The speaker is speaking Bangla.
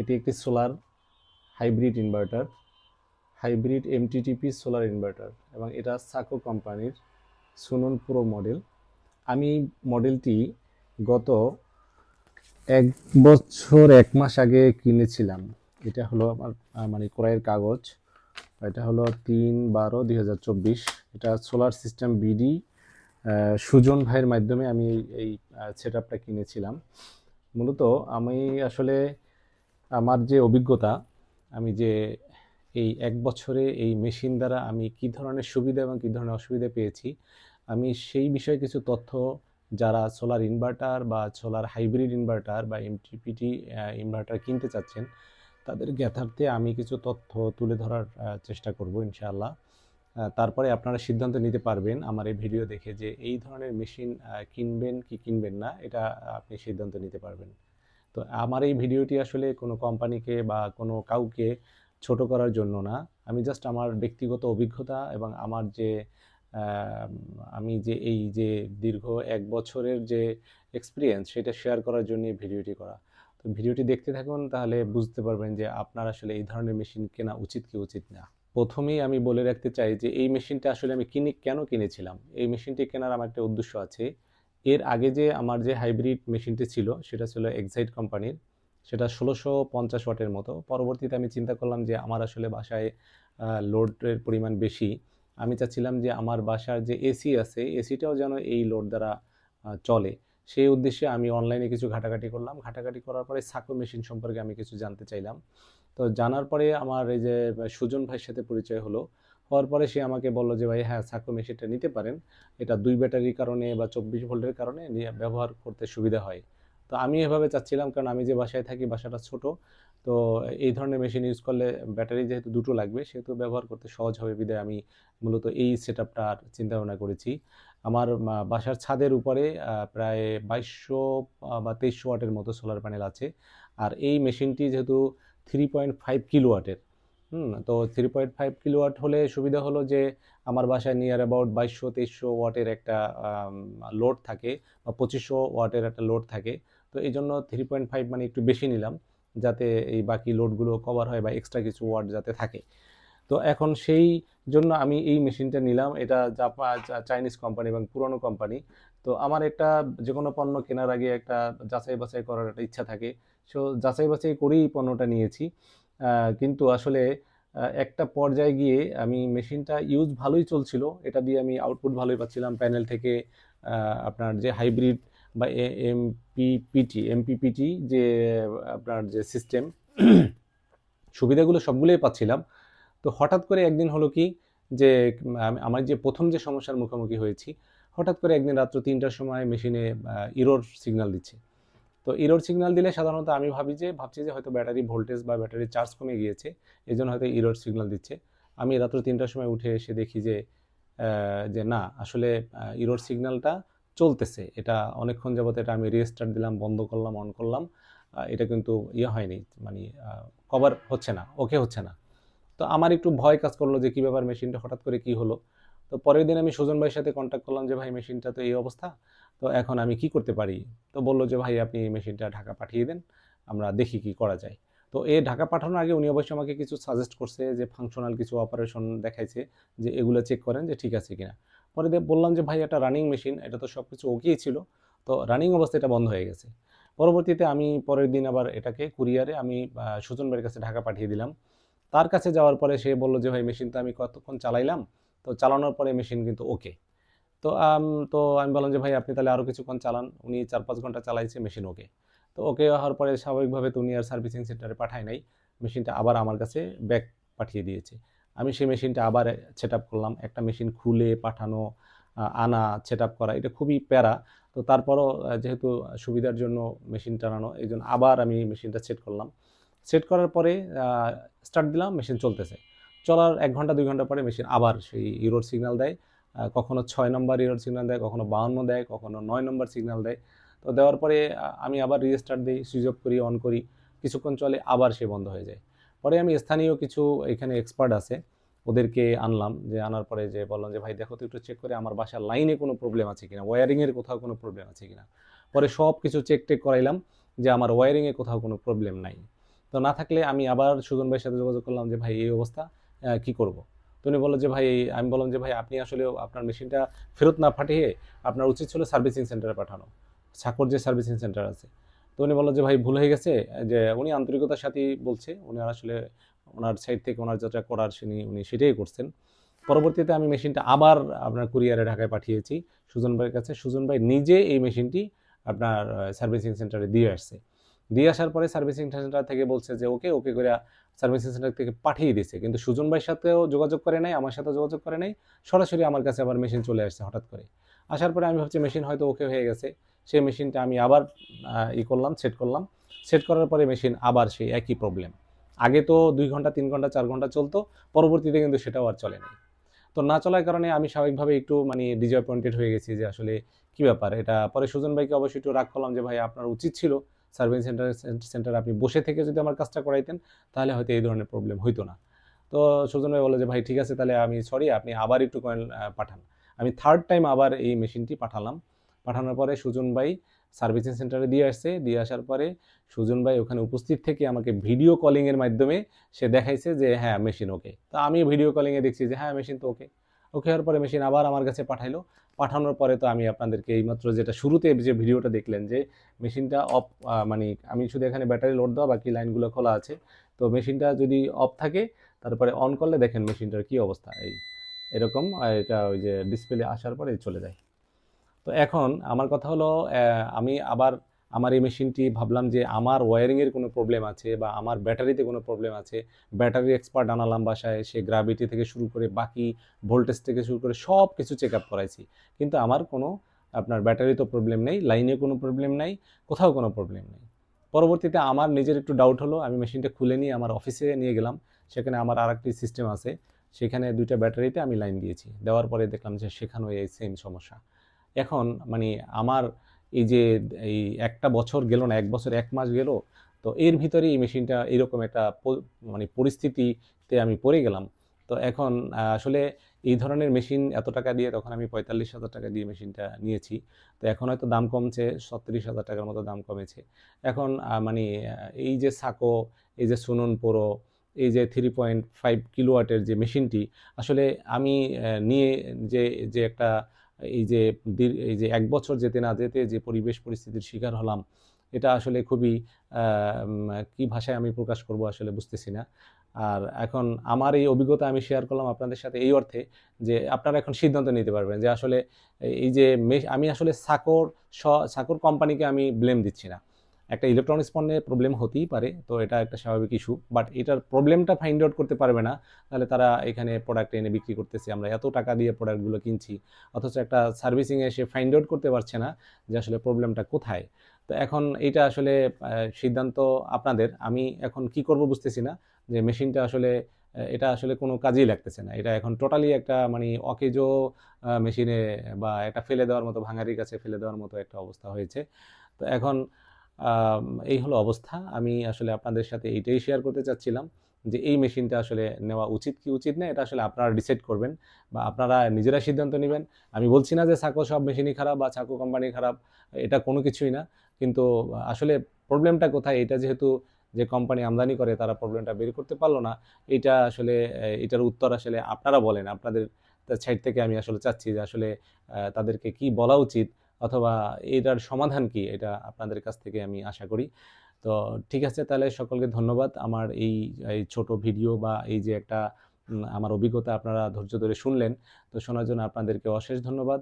এটি একটি solar hybrid inverter, hybrid MTTP solar inverter, এবং এটা সাকো কোম্পানির সুনন প্রো মডেল। আমি মডেলটি গত 1 বছর 1 মাস আগে কিনেছিলাম। এটা হলো আমার মানে ক্রয়ের কাগজ। এটা হলো 3/12/2024। এটা সোলার সিস্টেম বিডি সুজন ভাইয়ের মাধ্যমে আমি এই সেট আপটা কিনেছিলাম। মূলত আমি আসলে আমার যে অভিজ্ঞতা, আমি যে এই 1 বছরে এই মেশিন দ্বারা আমি কি ধরনের সুবিধা এবং কি ধরনের অসুবিধা পেয়েছি, আমি সেই বিষয়ে কিছু তথ্য যারা সোলার ইনভার্টার বা সোলার হাইব্রিড ইনভার্টার বা এমটিপিটি ইনভার্টার কিনতে চাচ্ছেন তাদের জ্ঞাতার্থে আমি কিছু তথ্য তুলে ধরার চেষ্টা করব ইনশাআল্লাহ। তারপরে আপনারা সিদ্ধান্ত নিতে পারবেন আমার এই ভিডিও দেখে যে এই ধরনের মেশিন কিনবেন কি কিনবেন না, এটা আপনি সিদ্ধান্ত নিতে পারবেন। তো আমার এই ভিডিওটি আসলে কোনো কোম্পানিকে বা কোনো কাউকে ছোট করার জন্য না। আমি জাস্ট আমার ব্যক্তিগত অভিজ্ঞতা এবং আমার যে আমি যে এই যে দীর্ঘ 1 বছরের যে এক্সপিরিয়েন্স সেটা শেয়ার করার জন্য এই ভিডিওটি করা। তো ভিডিওটি দেখতে থাকুন, তাহলে বুঝতে পারবেন যে আপনার আসলে এই ধরনের মেশিন কেনা উচিত কি উচিত না। প্রথমেই আমি বলে রাখতে চাই যে এই মেশিনটা আসলে আমি কেন কিনেছিলাম। এই মেশিনটি কেনার আমার একটা উদ্দেশ্য আছে। এর আগে যে আমার যে হাইব্রিড মেশিনটি ছিল সেটা ছিল এক্সাইড কোম্পানির। সেটা ১৬৫০ ওয়াটের মতো। পরবর্তীতে আমি চিন্তা করলাম যে আমার আসলে বাসায় লোডের পরিমাণ বেশি। আমি চাচ্ছিলাম যে আমার বাসার যে এসি আছে, এসিটাও যেন এই লোড দ্বারা চলে। সেই উদ্দেশ্যে আমি অনলাইনে কিছু ঘাটাঘাটি করলাম। ঘাটাঘাটি করার পরে সাকো মেশিন সম্পর্কে আমি কিছু জানতে চাইলাম। তো জানার পরে আমার এই যে সুজন ভাইয়ের সাথে পরিচয় হলো। হওয়ার পরে সে আমাকে বলল যে, "ভাই হ্যাঁ, সাকো মেশিনটা নিতে পারেন। এটা ২ ব্যাটারির কারণে বা ২৪ ভোল্টের কারণে ব্যবহার করতে সুবিধা হয়।" তো আমি এভাবে চাচ্ছিলাম, কারণ আমি যে বাসায় থাকি বাসাটা ছোট। তো এই ধরনের মেশিন ইউজ করলে ব্যাটারি যেহেতু ২ টো লাগবে সেহেতু ব্যবহার করতে সহজ হবে বিধায় আমি মূলত এই সেটআপটার চিন্তাভাবনা করেছি। আমার বাসার ছাদের উপরে প্রায় ২২০০ বা ২৩০০ ওয়াটের মতো সোলার প্যানেল আছে। আর এই মেশিনটি যেহেতু 3.5 কিলোওয়াটের, তো 3.5 কিলোওয়াট হলে সুবিধা হলো যে আমার বাসায় নিয়ার অ্যাবাউট ২২০০-২৩০০ ওয়াটের একটা লোড থাকে বা ২৫০০ ওয়াটের একটা লোড থাকে। তো এই জন্য 3.5 মানে একটু বেশি নিলাম, যাতে এই বাকি লোডগুলো কভার হয় বা এক্সট্রা কিছু ওয়াট যাতে থাকে। তো এখন সেই জন্য আমি এই মেশিনটা নিলাম। এটা চাইনিজ কোম্পানি এবং পুরনো কোম্পানি। তো আমার একটা যেকোনো পণ্য কেনার আগে একটা যাচাই বাছাই করার একটা ইচ্ছা থাকে। সো যাচাই বাছাই করেই পণ্যটা নিয়েছি। কিন্তু আসলে একটা পর্যায়ে গিয়ে আমি মেশিনটা ইউজ ভালোই চলছিল। এটা দিয়ে আমি আউটপুট ভালোই পাচ্ছিলাম প্যানেল থেকে। আপনার যে হাইব্রিড বা এমপিপিটি যে আপনার যে সিস্টেম সুবিধাগুলো সবগুলোই পাচ্ছিলাম। তো হঠাৎ করে একদিন হলো কি যে আমার যে প্রথম যে সমস্যার মুখোমুখি হয়েছি, হঠাৎ করে একদিন রাত্র ৩টার সময় মেশিনে ইরর সিগন্যাল দিচ্ছে। তো ইরর সিগন্যাল দিলে সাধারণত আমি ভাবছি যে হয়তো ব্যাটারি ভোল্টেজ বা ব্যাটারির চার্জ কমে গিয়েছে, এই জন্য হয়তো ইরর সিগন্যাল দিচ্ছে। আমি রাত্র ৩টার সময় উঠে এসে দেখি যে না, আসলে ইরর সিগন্যালটা চলতেছে। এটা অনেকক্ষণ যাবত এটা আমি রিস্টার্ট দিলাম, বন্ধ করলাম, অন করলাম, এটা কিন্তু হয়নি, মানে কভার হচ্ছে না, ওকে হচ্ছে না। তো আমার একটু ভয় কাজ করলো যে কি ব্যাপার, মেশিনটা হঠাৎ করে কি হলো। তো পরের দিন আমি সুজন ভাইয়ের সাথে কন্ট্যাক্ট করলাম যে ভাই মেশিনটা তো এই অবস্থা, তো এখন আমি কি করতে পারি। তো বললো যে ভাই আপনি মেশিনটা ঢাকা পাঠিয়ে দেন, আমরা দেখি কি করা যায়। তো এই ঢাকা পাঠানোর আগে উনি অবশ্যই আমাকে কিছু সাজেস্ট করছে, যে ফাংশনাল কিছু অপারেশন দেখাইছে, যে এগুলো চেক করেন যে ঠিক আছে কিনা। পরে বললাম যে ভাই এটা রানিং মেশিন, এটা তো সব কিছু ওকেই ছিল, তো রানিং অবস্থায় এটা বন্ধ হয়ে গেছে। পরবর্তীতে আমি পরের দিন আবার এটাকে কুরিয়ারে আমি সুজন ভাইয়ের কাছে ঢাকা পাঠিয়ে দিলাম। তার কাছে যাওয়ার পরে সে বলল যে ভাই মেশিন তো আমি কতক্ষণ চালাইলাম, তো চালানোর পরে মেশিন কিন্তু ওকে। তো তো আমি বললাম যে ভাই আপনি তাহলে আরও কিছুক্ষণ চালান। উনি ৪-৫ ঘন্টা চালাইছে, মেশিন ওকে। তো ওকে হওয়ার পরে স্বাভাবিকভাবে তো উনি আর সার্ভিসিং সেন্টারে পাঠায় নাই, মেশিনটা আবার আমার কাছে ব্যাক পাঠিয়ে দিয়েছে। আমি সেই মেশিনটা আবার সেট আপ করলাম। একটা মেশিন খুলে পাঠানো, আনা, সেট আপ করা, এটা খুবই প্যারা। তো তারপরও যেহেতু সুবিধার জন্য মেশিন টানানো, এই জন্য আবার আমি মেশিনটা সেট করলাম। সেট করার পরে স্টার্ট দিলাম, মেশিন চলতেছে। চলার ১ ঘন্টা ২ ঘন্টা পরে মেশিন আবার সেই ইরর সিগন্যাল দেয়। কখনো ৬ নম্বর ইরর সিগন্যাল দেয়, কখনো ৫২ দেয়, কখনো ৯ নম্বর সিগন্যাল দেয়। তো দেওয়ার পরে আমি আবার রিস্টার্ট দিই, সুইচ অফ করি, অন করি। কিছুক্ষণ চলে, আবার সে বন্ধ হয়ে যায়। পরে আমি স্থানীয় কিছু এখানে এক্সপার্ট আছে, ওদেরকে আনলাম। যে আনার পরে যে বললাম যে ভাই দেখো তো একটু চেক করে আমার বাসার লাইনে কোনো প্রবলেম আছে কিনা, ওয়্যারিংয়ের কোথাও কোনো প্রবলেম আছে কিনা। পরে সব কিছু চেক টেক করাইলাম যে আমার ওয়্যারিংয়ে কোথাও কোনো প্রবলেম নাই। তো না থাকলে আমি আবার সুজন ভাইয়ের সাথে যোগাযোগ করলাম যে ভাই এই অবস্থা, কি করব। তো উনি বললো যে ভাই, আমি বললাম যে ভাই আপনি আসলে আপনার মেশিনটা ফেরত না পাঠিয়ে আপনার উচিত ছিল সার্ভিসিং সেন্টারে পাঠানো, সাকর যে সার্ভিসিং সেন্টার আছে। তো উনি বললো যে ভাই ভুল হয়ে গেছে, যে উনি আন্তরিকতার সাথেই বলছে, উনি আসলে ওনার সাইড থেকে ওনার যেটা করার উনি সেটাই করছেন। পরবর্তীতে আমি মেশিনটা আবার আপনার কুরিয়ারে ঢাকায় পাঠিয়েছি সুজন ভাইয়ের কাছে। সুজন ভাই নিজে এই মেশিনটি আপনার সার্ভিসিং সেন্টারে দিয়ে আসছে। দিয়ে আসার পরে সার্ভিসিং সেন্টার থেকে বলছে যে ওকে ওকে করে সার্ভিসিং সেন্টার থেকে পাঠিয়ে দিয়েছে, কিন্তু সুজন ভাইয়ের সাথেও যোগাযোগ করে নাই, আমার সাথেও যোগাযোগ করে নাই, সরাসরি আমার কাছে আবার মেশিন চলে আসছে হঠাৎ করে। আসার পরে আমি ভাবছি মেশিন হয়তো ওকে হয়ে গেছে, সেই মেশিনটা আমি আবার করলাম, সেট করলাম। সেট করার পরে মেশিন আবার সেই একই প্রবলেম। আগে তো 2 ঘন্টা 3 ঘন্টা 4 ঘন্টা চলতো, পরবর্তীতে কিন্তু সেটাও আর চলে নাই। তো না চলার কারণে আমি স্বাভাবিকভাবে একটু ডিসঅ্যাপয়েন্টেড হয়ে গেছি যে আসলে কি ব্যাপার এটা। পরে সুজন ভাইকে অবশ্যই একটু রাগ করলাম যে ভাই আপনার উচিত ছিল সার্ভিস সেন্টারে আপনি বসে থেকে যদি আমার কাজটা করাইতেন, তাহলে হয়তো এই ধরনের প্রবলেম হইতো না। তো সুজন ভাই বলে যে ভাই ঠিক আছে, তাহলে আমি সরি, আপনি আবার একটু কয়েন পাঠান। আমি থার্ড টাইম আবার এই মেশিনটি পাঠালাম। পাঠানোর পরে সুজন ভাই সার্ভিসিং সেন্টারে দিয়ে আসছে। দিয়ে আসার পরে সুজন ভাই ওখানে উপস্থিত থেকে আমাকে ভিডিও কলিংয়ের মাধ্যমে সে দেখাইছে যে হ্যাঁ মেশিন ওকে। তো আমি ভিডিও কলিংয়ে দেখছি যে হ্যাঁ মেশিন তো ওকে। ওকে হওয়ার পরে মেশিন আবার আমার কাছে পাঠাইলো। পাঠানোর পরে তো আমি আপনাদেরকে এইমাত্র যেটা শুরুতে যে ভিডিওটা দেখলেন যে মেশিনটা অফ, আমি শুধু এখানে ব্যাটারি লোড দেওয়া, বাকি লাইনগুলো খোলা আছে। তো মেশিনটা যদি অফ থাকে তারপরে অন করলে দেখেন মেশিনটার কি অবস্থা, এরকম এটা ওই যে ডিসপ্লে আসার পরে চলে যায়। তো এখন আমার কথা হলো, আমি আবার আমার এই মেশিনটি ভাবলাম যে আমার ওয়্যারিংয়ের কোনো প্রবলেম আছে বা আমার ব্যাটারিতে কোনো প্রবলেম আছে। ব্যাটারি এক্সপার্ট আনালাম বাসায়, সে গ্র্যাভিটি থেকে শুরু করে বাকি ভোল্টেজ থেকে শুরু করে সব কিছু চেক আপ করাইছি, কিন্তু আমার কোনো আপনার ব্যাটারি তো প্রবলেম নেই, লাইনে কোনো প্রবলেম নাই, কোথাও কোনো প্রবলেম নেই। পরবর্তীতে আমার নিজের একটু ডাউট হলো, আমি মেশিনটা খুলে নিয়ে আমার অফিসে নিয়ে গেলাম। সেখানে আমার আরেকটি সিস্টেম আছে, সেখানে 2টা ব্যাটারিতে আমি লাইন দিয়েছি। দেওয়ার পরে দেখলাম যে সেখানেও এই সেম সমস্যা। এখন আমার এই যে এই 1টা বছর গেল না, 1 বছর 1 মাস গেল, তো এর ভিতরে এই মেশিনটা এরকম একটা পরিস্থিতিতে আমি পড়ে গেলাম। তো এখন আসলে এই ধরনের মেশিন এত টাকা দিয়ে, তখন আমি 45,000 টাকা দিয়ে মেশিনটা নিয়েছি। তো এখন হয়তো দাম কমছে, 36,000 টাকার মতো দাম কমেছে। এখন এই যে সাকো, এই যে সুনন প্রো, এই যে 3.5 কিলোওয়াটের যে মেশিনটি, আসলে আমি নিয়ে যে যে একটা এই যে 1 বছর যেতে না যেতে যে পরিবেশ পরিস্থিতির শিকার হলাম, এটা আসলে খুবই কি ভাষায় আমি প্রকাশ করব আসলে বুঝতেছি না। আর এখন আমার এই অভিজ্ঞতা আমি শেয়ার করলাম আপনাদের সাথে এই অর্থে যে আপনারা এখন সিদ্ধান্ত নিতে পারবেন যে আসলে এই যে আমি আসলে সাকর কোম্পানিকে আমি ব্লেম দিচ্ছি না। একটা ইলেকট্রনিক্স পণ্যে প্রবলেম হতেই পারে, তো এটা একটা স্বাভাবিক ইস্যু, বাট এটার প্রবলেমটা ফাইন্ড আউট করতে পারবে না, তাহলে তারা এখানে প্রোডাক্ট এনে বিক্রি করতেছে, আমরা এত টাকা দিয়ে প্রোডাক্টগুলো কিনছি, অথচ একটা সার্ভিসিংয়ে এসে ফাইন্ড আউট করতে পারছে না যে আসলে প্রবলেমটা কোথায়। তো এখন এইটা আসলে সিদ্ধান্ত আপনাদের। আমি এখন কি করব বুঝতেছি না, যে মেশিনটা আসলে এটা আসলে কোনো কাজেই লাগতেছে না। এটা এখন টোটালি একটা অকেজো মেশিনে, বা একটা ফেলে দেওয়ার মতো, ভাঙারির কাছে ফেলে দেওয়ার মতো একটা অবস্থা হয়েছে। তো এখন এই হলো অবস্থা। আমি আসলে আপনাদের সাথে এইটাই শেয়ার করতে চাচ্ছিলাম যে এই মেশিনটা আসলে নেওয়া উচিত কি উচিত না, এটা আসলে আপনারা ডিসাইড করবেন বা আপনারা নিজেরা সিদ্ধান্ত নেবেন। আমি বলছি না যে সাকো সব মেশিনই খারাপ বা সাকো কোম্পানি খারাপ, এটা কোনো কিছুই না। কিন্তু আসলে প্রবলেমটা কোথায়, এটা যেহেতু যে কোম্পানি আমদানি করে তারা প্রবলেমটা বের করতে পারলো না, এটা আসলে এটার উত্তর আসলে আপনারা বলেন। আপনাদের সাইড থেকে আমি আসলে চাচ্ছি যে আসলে তাদেরকে কি বলা উচিত, অথবা এটার সমাধান কি, এটা আপনাদের কাছ থেকে আমি আশা করি। তো ঠিক আছে, তাহলে সকলকে ধন্যবাদ। আমার এই ছোট ভিডিও বা এই যে একটা আমার অভিজ্ঞতা আপনারা ধৈর্য ধরে শুনলেন, তো শোনার জন্য আপনাদেরকে অশেষ ধন্যবাদ।